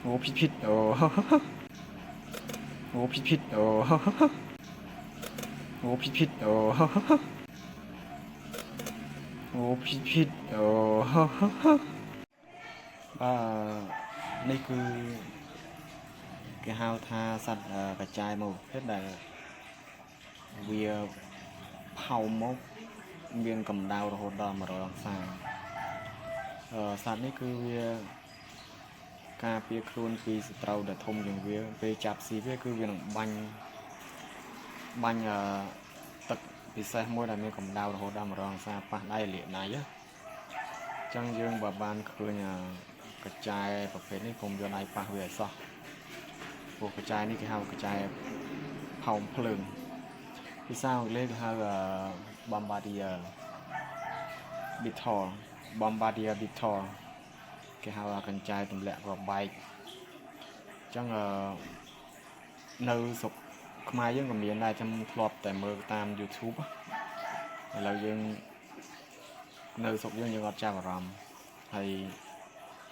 โอ้ผิดโอ้โอ้ผิดโอ้โอ้ผิดโอ้โอ้ผิดโอ้นี่คือcái hao tha sạch cái chai màu hết là vì hao mốc viên cầm đao rồi hột đòn mà rồi làm sao sạchនេះគឺវាការពារខ្លួនពីសត្រូវដែលធំជាងវាពេលចាប់ស៊ីវាគឺវានឹងបាញ់ទឹកពិសេសមួយដែលមានកម្ដៅរហូតដល់100អង្សាប៉ះដៃលាកដៃអញ្ចឹងយើងបើបានឃើញកញ្ចែប្រភេទនេះកុំយកដៃប៉ះវាឲ្យសោះព្រោះកញ្ចែនេះគេហៅកញ្ចែផោមភ្លើងភាសាអង់គ្លេសគេហៅ bombardier beetle bombardier beetle គេហៅកញ្ចែទម្លាក់របែកអញ្ចឹងនៅស្រុកខ្មែរយើងក៏មានដែរខ្ញុំធ្លាប់តែមើលតាម YouTube ឥឡូវយើងនៅស្រុកយើងអត់ចាប់អារម្មណ៍ហើយ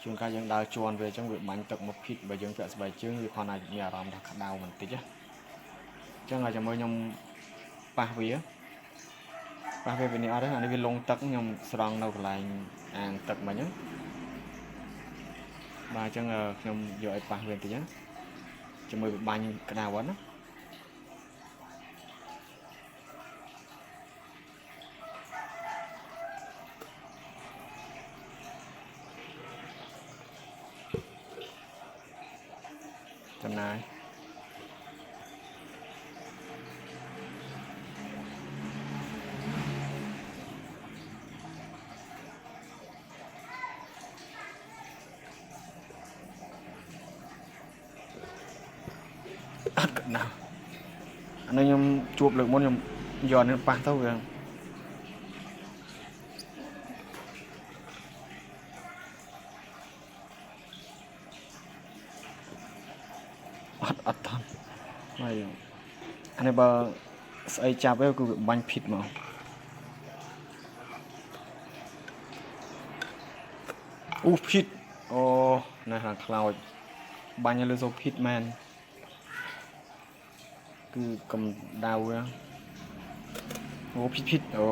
ជួនកាលយើងដើរជន់វាអញ្ចឹងវាបាញ់ទឹកមកភិតបើយើងពាក់ស្បែកជើងវាគ្រាន់តែមានអារម្មណ៍ថាក្តៅបន្តិចអញ្ចឹងឲ្យចាំមើលខ្ញុំប៉ះវាពេលនេះអត់ទេអានេះវាលងទឹកខ្ញុំស្រង់នៅកន្លែងអាងទឹកមិញហ្នឹងបាទអញ្ចឹងខ្ញុំយកឲ្យប៉ះវាបន្តិចណាចាំមើលវាបាញ់ក្តៅអត់ណាចំណាយអត់ក្តៅអានេះខ្ញុំជួបលើកមុនខ្ញុំយកនេះប៉ះទៅវាអត់ថន់ហើយអានេះបើស្អីចាប់វាគឺវាបាញ់ភិតមកអូភិតអូណែខាងខ្លោចបាញ់លើសូភិតមែនគឺកំដៅអូភិតអូ